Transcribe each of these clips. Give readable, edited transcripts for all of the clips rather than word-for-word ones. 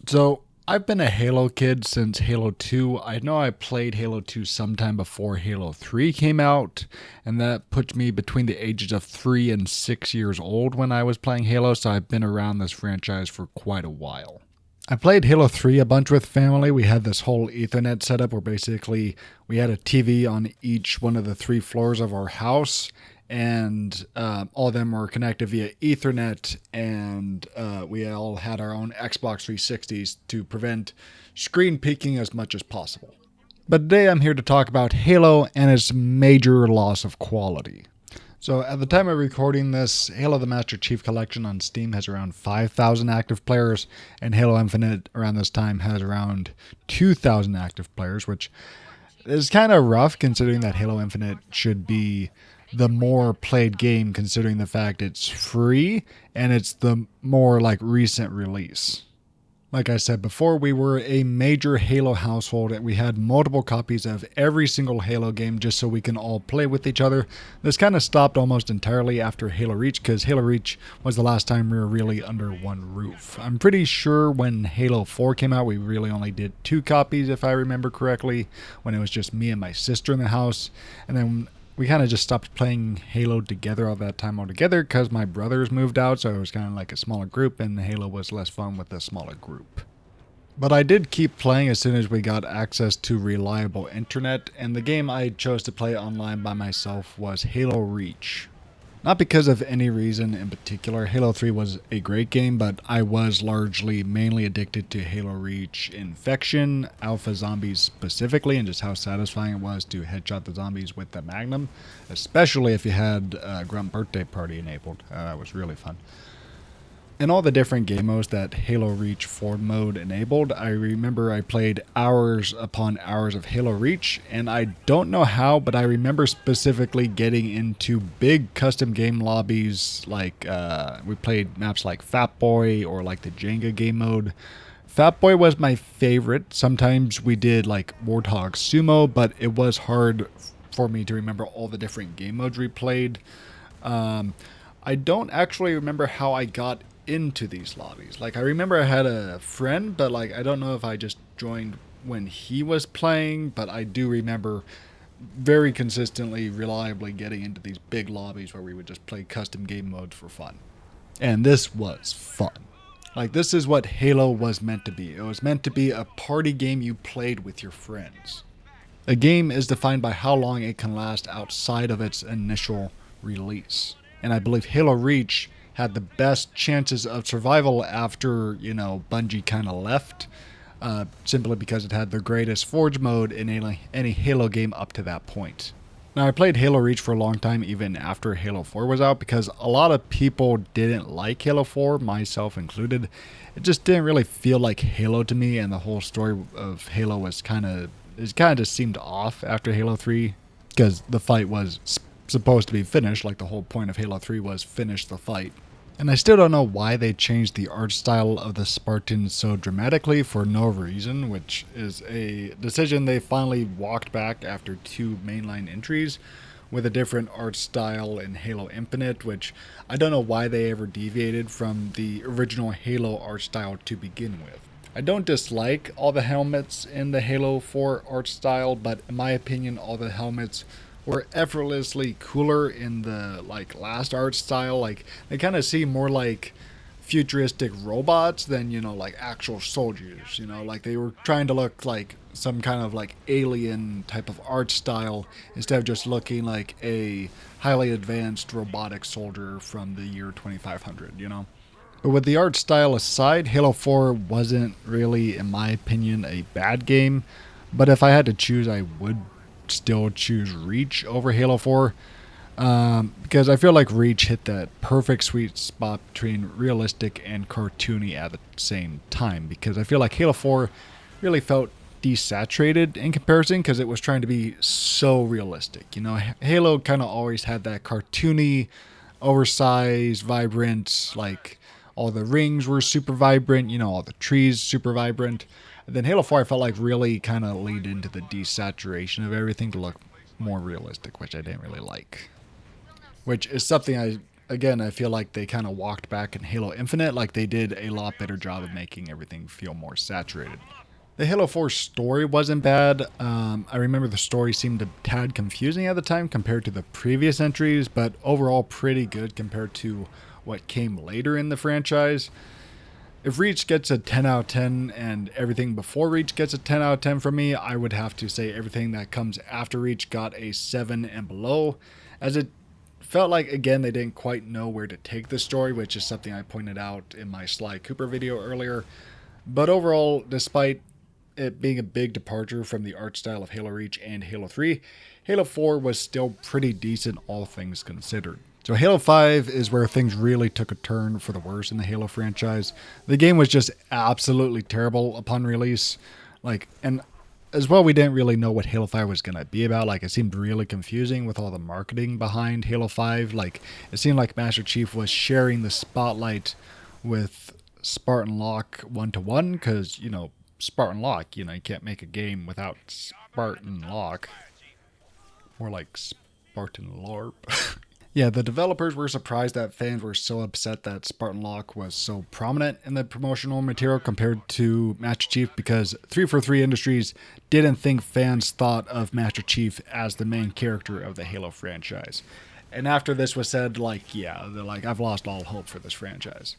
So I've been a Halo kid since Halo 2. I know I played Halo 2 sometime before Halo 3 came out, and that puts me between the ages of 3 and 6 years old when I was playing Halo, so I've been around this franchise for quite a while. I played Halo 3 a bunch with family. We had this whole Ethernet setup where basically we had a TV on each one of the three floors of our house, and all of them were connected via Ethernet, and we all had our own Xbox 360s to prevent screen peeking as much as possible. But today I'm here to talk about Halo and its major loss of quality. So at the time of recording this, Halo the Master Chief Collection on Steam has around 5,000 active players, and Halo Infinite around this time has around 2,000 active players, which is kind of rough considering that Halo Infinite should be the more played game considering the fact it's free and it's the more like recent release. Like I said before, we were a major Halo household and we had multiple copies of every single Halo game just so we can all play with each other. This kind of stopped almost entirely after Halo Reach because Halo Reach was the last time we were really under one roof. I'm pretty sure when Halo 4 came out, we really only did 2 copies if I remember correctly, when it was just me and my sister in the house. And then we kind of just stopped playing Halo together all that time altogether because my brothers moved out, so it was kind of like a smaller group, and Halo was less fun with a smaller group. But I did keep playing as soon as we got access to reliable internet, and the game I chose to play online by myself was Halo Reach. Not because of any reason in particular. Halo 3 was a great game, but I was mainly addicted to Halo Reach Infection, Alpha Zombies specifically, and just how satisfying it was to headshot the zombies with the Magnum, especially if you had Grunt Birthday Party enabled. That was really fun. In all the different game modes that Halo Reach Forward mode enabled, I remember I played hours upon hours of Halo Reach, and I don't know how, but I remember specifically getting into big custom game lobbies, like we played maps like Fat Boy or like the Jenga game mode. Fat Boy was my favorite. Sometimes we did like Warthog Sumo, but it was hard for me to remember all the different game modes we played. I don't actually remember how I got into these lobbies. Like I remember I had a friend, but like I don't know if I just joined when he was playing, but I do remember very consistently, reliably getting into these big lobbies where we would just play custom game modes for fun. And this was fun. Like this is what Halo was meant to be. It was meant to be a party game you played with your friends. A game is defined by how long it can last outside of its initial release. And I believe Halo Reach had the best chances of survival after, Bungie kind of left, simply because it had the greatest Forge mode in any Halo game up to that point. Now, I played Halo Reach for a long time, even after Halo 4 was out, because a lot of people didn't like Halo 4, myself included. It just didn't really feel like Halo to me, and the whole story of Halo was kind of just seemed off after Halo 3, because the fight was supposed to be finished. Like the whole point of Halo 3 was finish the fight. And I still don't know why they changed the art style of the Spartans so dramatically for no reason, which is a decision they finally walked back after 2 mainline entries with a different art style in Halo Infinite, which I don't know why they ever deviated from the original Halo art style to begin with. I don't dislike all the helmets in the Halo 4 art style, but in my opinion, all the helmets were effortlessly cooler in the last art style. Like they kind of seem more like futuristic robots than like actual soldiers. Like they were trying to look like some kind of like alien type of art style instead of just looking like a highly advanced robotic soldier from the year 2500. But with the art style aside, Halo 4 wasn't really, in my opinion, a bad game. But if I had to choose, I would still choose Reach over Halo 4, because I feel like Reach hit that perfect sweet spot between realistic and cartoony at the same time, because I feel like Halo 4 really felt desaturated in comparison because it was trying to be so realistic. Halo kind of always had that cartoony, oversized, vibrant, like all the rings were super vibrant, all the trees super vibrant. Then Halo 4 I felt like really kind of leaned into the desaturation of everything to look more realistic, which I didn't really like. Which is something I again, I feel like they kind of walked back in Halo Infinite, like they did a lot better job of making everything feel more saturated. The Halo 4 story wasn't bad. I remember the story seemed a tad confusing at the time compared to the previous entries, but overall pretty good compared to what came later in the franchise. If Reach gets a 10 out of 10 and everything before Reach gets a 10 out of 10 from me, I would have to say everything that comes after Reach got a 7 and below, as it felt like, again, they didn't quite know where to take the story, which is something I pointed out in my Sly Cooper video earlier. But overall, despite it being a big departure from the art style of Halo Reach and Halo 3, Halo 4 was still pretty decent, all things considered. So Halo 5 is where things really took a turn for the worse in the Halo franchise. The game was just absolutely terrible upon release. And as well, we didn't really know what Halo 5 was going to be about. It seemed really confusing with all the marketing behind Halo 5. It seemed like Master Chief was sharing the spotlight with Spartan Locke 1-to-1, because, Spartan Locke, you can't make a game without Spartan Locke. More like Spartan LARP. Yeah, the developers were surprised that fans were so upset that Spartan Locke was so prominent in the promotional material compared to Master Chief, because 343 Industries didn't think fans thought of Master Chief as the main character of the Halo franchise. And after this was said, they're like, I've lost all hope for this franchise.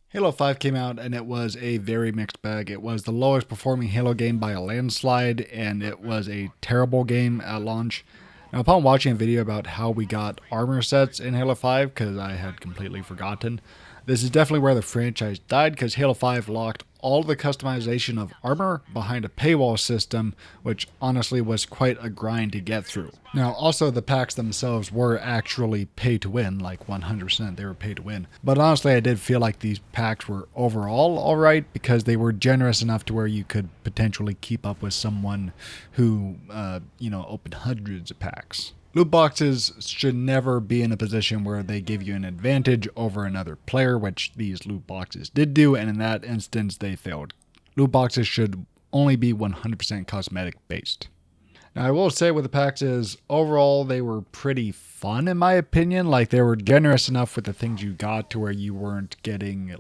Halo 5 came out and it was a very mixed bag. It was the lowest performing Halo game by a landslide, and it was a terrible game at launch. Now, upon watching a video about how we got armor sets in Halo 5, because I had completely forgotten, this is definitely where the franchise died, because Halo 5 locked all the customization of armor behind a paywall system, which honestly was quite a grind to get through. Now, also the packs themselves were actually pay to win, 100% they were pay to win. But honestly, I did feel like these packs were overall alright, because they were generous enough to where you could potentially keep up with someone who, opened hundreds of packs. Loot boxes should never be in a position where they give you an advantage over another player, which these loot boxes did do, and in that instance they failed. Loot boxes should only be 100% cosmetic based. Now, I will say with the packs is, overall they were pretty fun in my opinion. They were generous enough with the things you got to where you weren't getting,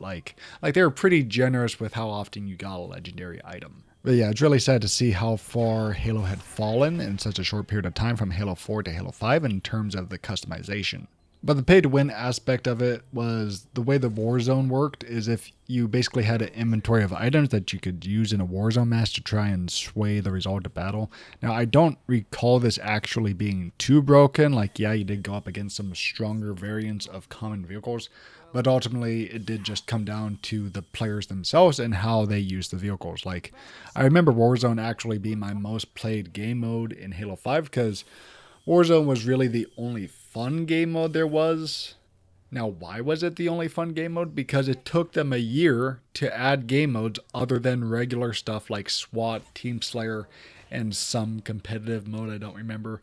they were pretty generous with how often you got a legendary item. But yeah, it's really sad to see how far Halo had fallen in such a short period of time from Halo 4 to Halo 5 in terms of the customization. But the pay-to-win aspect of it was the way the Warzone worked is if you basically had an inventory of items that you could use in a Warzone match to try and sway the result of battle. Now, I don't recall this actually being too broken. You did go up against some stronger variants of common vehicles, but ultimately it did just come down to the players themselves and how they use the vehicles. I remember Warzone actually being my most played game mode in Halo 5, because Warzone was really the only fun game mode there was. Now, why was it the only fun game mode? Because it took them a year to add game modes other than regular stuff like SWAT, Team Slayer, and some competitive mode I don't remember.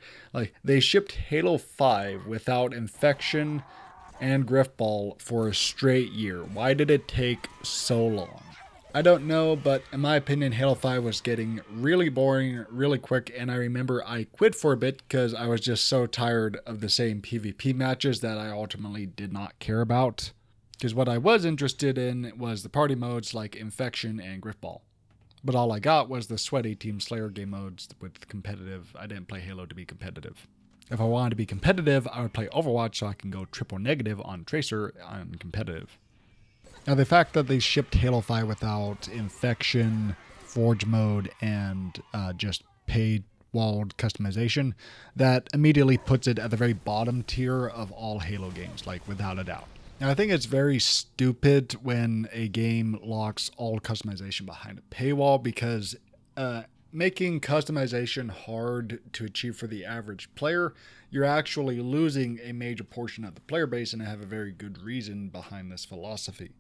They shipped Halo 5 without Infection and Griffball for a straight year. Why did it take so long? I don't know, but in my opinion, Halo 5 was getting really boring really quick, and I remember I quit for a bit because I was just so tired of the same PvP matches that I ultimately did not care about. Because what I was interested in was the party modes like Infection and Griffball. But all I got was the sweaty Team Slayer game modes with competitive. I didn't play Halo to be competitive. If I wanted to be competitive, I would play Overwatch so I can go triple negative on Tracer on competitive. Now, the fact that they shipped Halo 5 without Infection, Forge mode, and just paid-walled customization, that immediately puts it at the very bottom tier of all Halo games, without a doubt. Now, I think it's very stupid when a game locks all customization behind a paywall, because making customization hard to achieve for the average player, you're actually losing a major portion of the player base, and I have a very good reason behind this philosophy.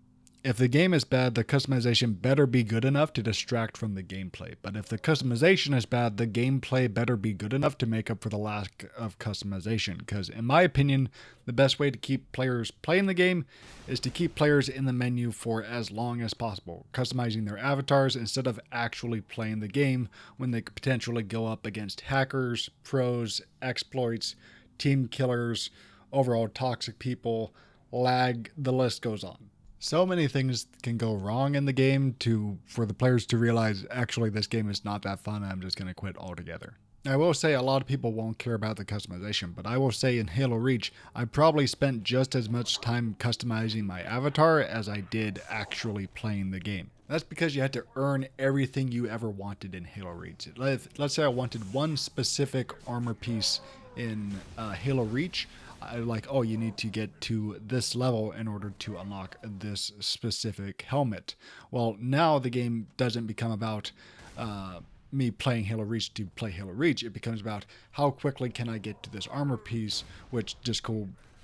If the game is bad, the customization better be good enough to distract from the gameplay. But if the customization is bad, the gameplay better be good enough to make up for the lack of customization. Because, in my opinion, the best way to keep players playing the game is to keep players in the menu for as long as possible, customizing their avatars instead of actually playing the game when they could potentially go up against hackers, pros, exploits, team killers, overall toxic people, lag, the list goes on. So many things can go wrong in the game for the players to realize actually this game is not that fun and I'm just going to quit altogether. I will say a lot of people won't care about the customization, but I will say in Halo Reach, I probably spent just as much time customizing my avatar as I did actually playing the game. That's because you had to earn everything you ever wanted in Halo Reach. Let's say I wanted one specific armor piece in Halo Reach. Oh, you need to get to this level in order to unlock this specific helmet. Well, now the game doesn't become about me playing Halo Reach to play Halo Reach. It becomes about how quickly can I get to this armor piece, which just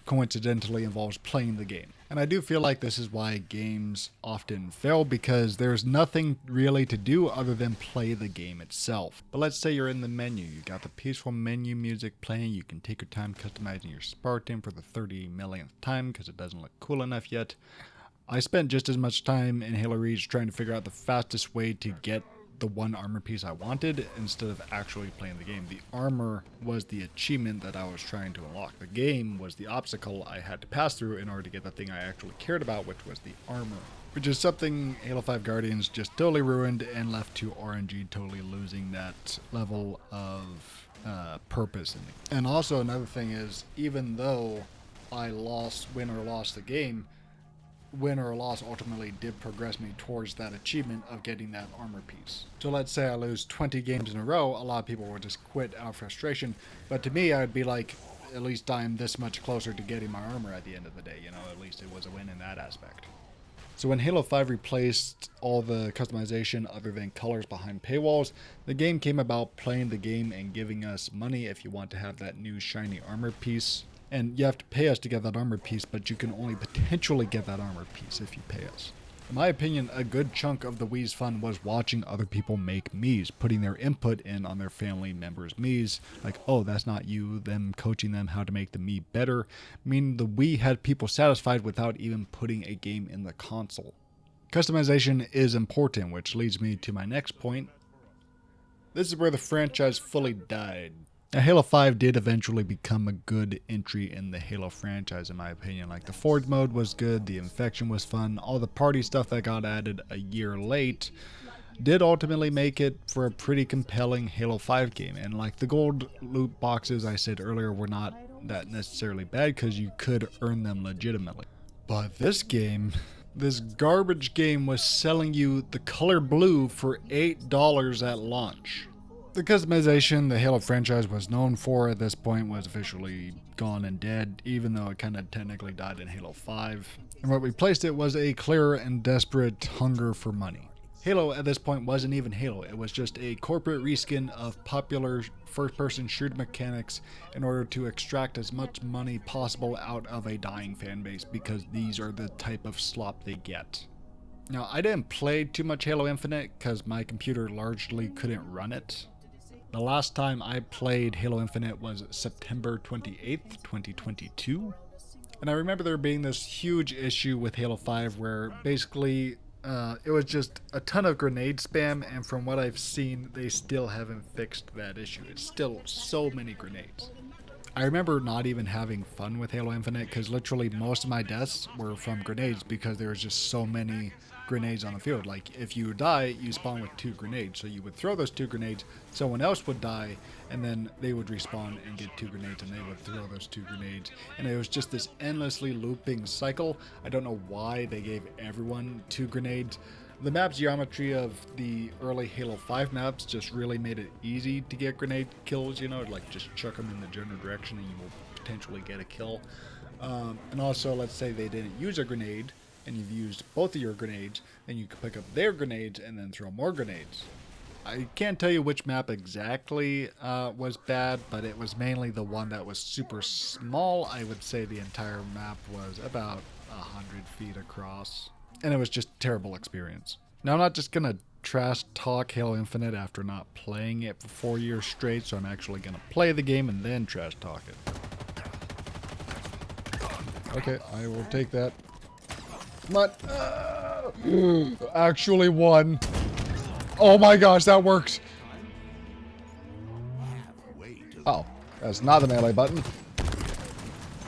coincidentally involves playing the game. And I do feel like this is why games often fail, because there's nothing really to do other than play the game itself. But let's say you're in the menu, you got the peaceful menu music playing, you can take your time customizing your Spartan for the 30 millionth time because it doesn't look cool enough yet. I spent just as much time in Halo Reach trying to figure out the fastest way to get the one armor piece I wanted instead of actually playing the game. The armor was the achievement that I was trying to unlock. The game was the obstacle I had to pass through in order to get the thing I actually cared about, which was the armor. Which is something Halo 5 Guardians just totally ruined and left to RNG totally losing that level of purpose in it. And also another thing is, even though I win or lost the game, win or loss ultimately did progress me towards that achievement of getting that armor piece. So let's say I lose 20 games in a row, a lot of people would just quit out of frustration, but to me I'd be like, at least I'm this much closer to getting my armor at the end of the day, at least it was a win in that aspect. So when Halo 5 replaced all the customization other than colors behind paywalls, the game came about playing the game and giving us money if you want to have that new shiny armor piece. And you have to pay us to get that armor piece, but you can only potentially get that armor piece if you pay us. In my opinion, a good chunk of the Wii's fun was watching other people make Miis, putting their input in on their family members' Miis. Like, oh, that's not you, them coaching them how to make the Mii better. Meaning the Wii had people satisfied without even putting a game in the console. Customization is important, which leads me to my next point. This is where the franchise fully died. Now, Halo 5 did eventually become a good entry in the Halo franchise, in my opinion. Like, the Forge mode was good, the Infection was fun, all the party stuff that got added a year late did ultimately make it for a pretty compelling Halo 5 game. And like the gold loot boxes I said earlier were not that necessarily bad because you could earn them legitimately. But this garbage game was selling you the color blue for $8 at launch. The customization the Halo franchise was known for at this point was officially gone and dead, even though it kind of technically died in Halo 5. And what replaced it was a clear and desperate hunger for money. Halo at this point wasn't even Halo, it was just a corporate reskin of popular first-person shooter mechanics in order to extract as much money possible out of a dying fanbase, because these are the type of slop they get. Now, I didn't play too much Halo Infinite because my computer largely couldn't run it. The last time I played Halo Infinite was September 28th, 2022. And I remember there being this huge issue with Halo 5 where basically it was just a ton of grenade spam, and from what I've seen, they still haven't fixed that issue. It's still so many grenades. I remember not even having fun with Halo Infinite because literally most of my deaths were from grenades because there was just so many grenades on the field. Like, if you die, you spawn with 2 grenades. So you would throw those 2 grenades, someone else would die, and then they would respawn and get 2 grenades, and they would throw those 2 grenades. And it was just this endlessly looping cycle. I don't know why they gave everyone 2 grenades. The map geometry of the early Halo 5 maps just really made it easy to get grenade kills, like just chuck them in the general direction and you will potentially get a kill. And also, let's say they didn't use a grenade, and you've used both of your grenades, then you can pick up their grenades and then throw more grenades. I can't tell you which map exactly was bad, but it was mainly the one that was super small. I would say the entire map was about 100 feet across. and it was just a terrible experience. Now, I'm not just gonna trash talk Halo Infinite after not playing it for 4 years straight, so I'm actually gonna play the game and then trash talk it. Okay, I will take that. But actually won. Oh my gosh, that works. Oh, that's not the melee button.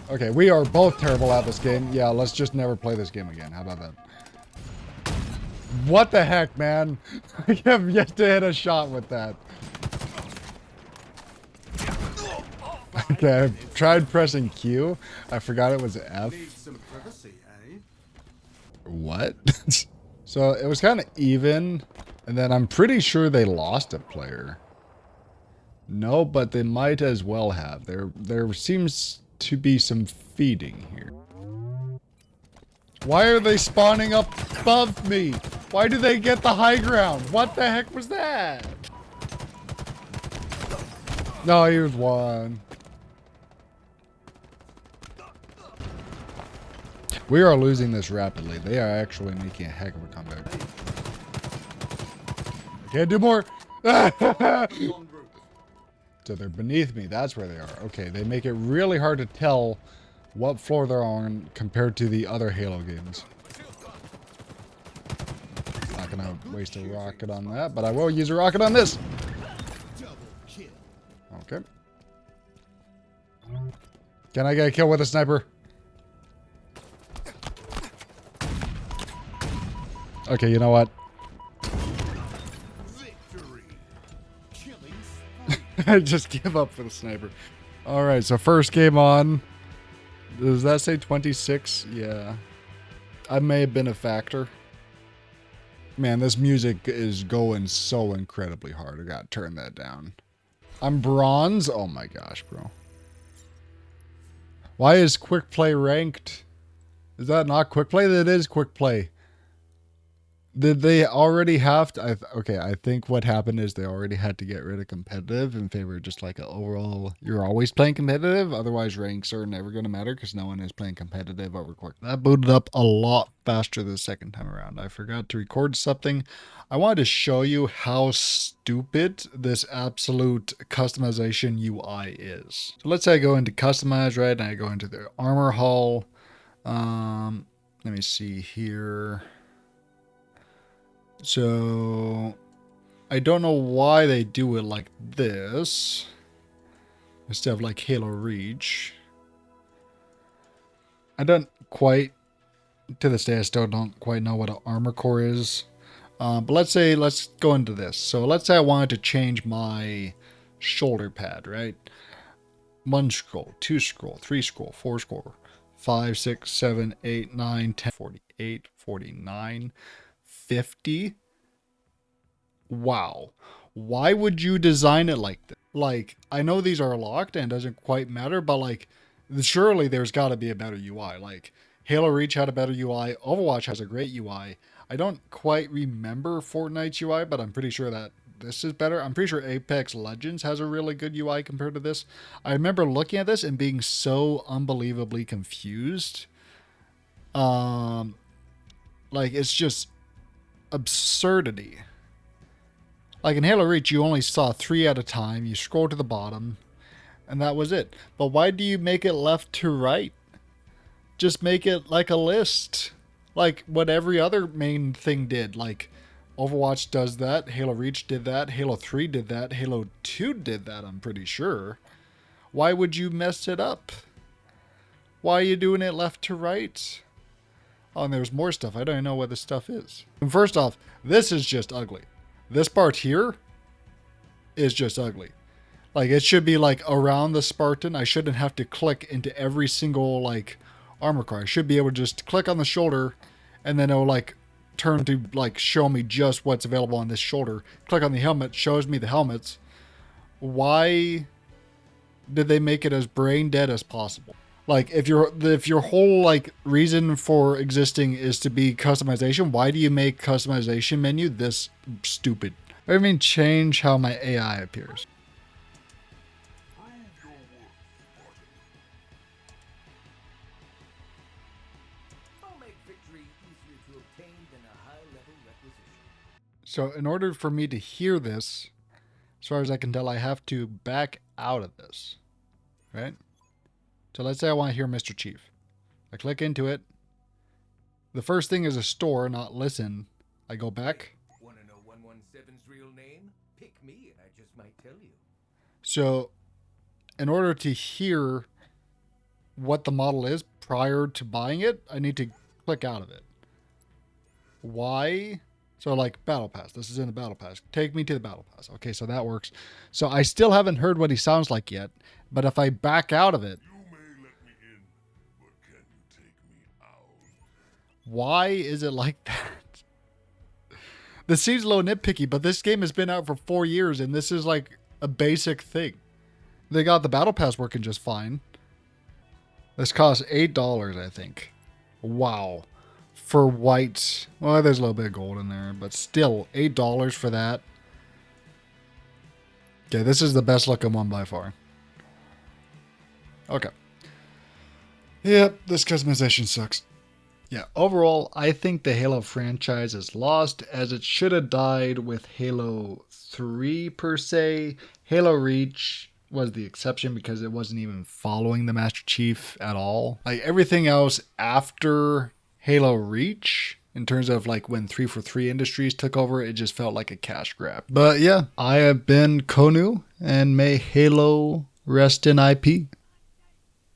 Okay, we are both terrible at this game. Yeah, let's just never play this game again. How about that? What the heck, man? I have yet to hit a shot with that. Okay, I tried pressing Q. I forgot it was F. What? So it was kind of even, and then I'm pretty sure they lost a player. No, but they might as well have. There seems to be some feeding here. Why are they spawning up above me? Why do they get the high ground? What the heck was that? No, here's one. We are losing this rapidly. They are actually making a heck of a comeback. Can't do more. So they're beneath me. That's where they are. Okay, they make it really hard to tell what floor they're on compared to the other Halo games. Not gonna waste a rocket on that, but I will use a rocket on this. Okay. Can I get a kill with a sniper? Okay, you know what? I just give up for the sniper. Alright, so first game on. Does that say 26? Yeah. I may have been a factor. Man, this music is going so incredibly hard. I gotta turn that down. I'm bronze? Oh my gosh, bro. Why is quick play ranked? Is that not quick play? That is quick play. Did they already have to? Okay, I think what happened is they already had to get rid of competitive in favor of just like an overall, you're always playing competitive. Otherwise, ranks are never going to matter because no one is playing competitive over quick. That booted up a lot faster the second time around. I forgot to record something. I wanted to show you how stupid this absolute customization UI is. So let's say I go into customize, right? And I go into the armor hull. Let me see here. So I don't know why they do it like this instead of like Halo Reach. I don't quite, to this day, I still don't quite know what an armor core is. But let's go into this. So let's say I wanted to change my shoulder pad, right? 1 scroll, 2 scroll, 3 scroll, 4 scroll, 5, 6, 7, 8, 9, 10, 48, 49, 50. Wow. Why would you design it like this? Like, I know these are locked and it doesn't quite matter, but like, surely there's got to be a better UI. Like, Halo Reach had a better UI. Overwatch has a great UI. I don't quite remember Fortnite's UI, but I'm pretty sure that this is better. I'm pretty sure Apex Legends has a really good UI compared to this. I remember looking at this and being so unbelievably confused. Like, it's just absurdity. Like in Halo Reach, you only saw 3 at a time. You scroll to the bottom, and that was it. But why do you make it left to right? Just make it like a list. Like what every other main thing did. Like Overwatch does that. Halo Reach did that. Halo 3 did that. Halo 2 did that, I'm pretty sure. Why would you mess it up? Why are you doing it left to right? Oh, and there's more stuff. I don't even know what this stuff is. And first off, this is just ugly. This part here is just ugly. Like, it should be, like, around the Spartan. I shouldn't have to click into every single, like, armor car. I should be able to just click on the shoulder, and then it'll, like, turn to, like, show me just what's available on this shoulder. Click on the helmet, shows me the helmets. Why did they make it as brain dead as possible? Like, if your whole, like, reason for existing is to be customization, why do you make customization menu this stupid? I mean, change how my AI appears. So in order for me to hear this, as far as I can tell, I have to back out of this, right? So let's say I want to hear Mr. Chief. I click into it. The first thing is a store, not listen. I go back. Want to know 117's real name? Pick me and I just might tell you. So in order to hear what the model is prior to buying it, I need to click out of it. Why? So like Battle Pass. This is in the Battle Pass. Take me to the Battle Pass. Okay, so that works. So I still haven't heard what he sounds like yet, but if I back out of it, You may let me in, but can you take me out? why is it like that? This seems a little nitpicky, but this game has been out for 4 years and this is like a basic thing. They got the Battle Pass working just fine. This costs $8, I think. Wow. For white. Well, there's a little bit of gold in there, but still, $8 for that. Okay, this is the best looking one by far. Okay. Yep, this customization sucks. Yeah, overall, I think the Halo franchise is lost, as it should have died with Halo 3 per se. Halo Reach was the exception because it wasn't even following the Master Chief at all. Like everything else after Halo Reach, in terms of like when 343 Industries took over, it just felt like a cash grab. But yeah, I have been Konu, and may Halo rest in IP.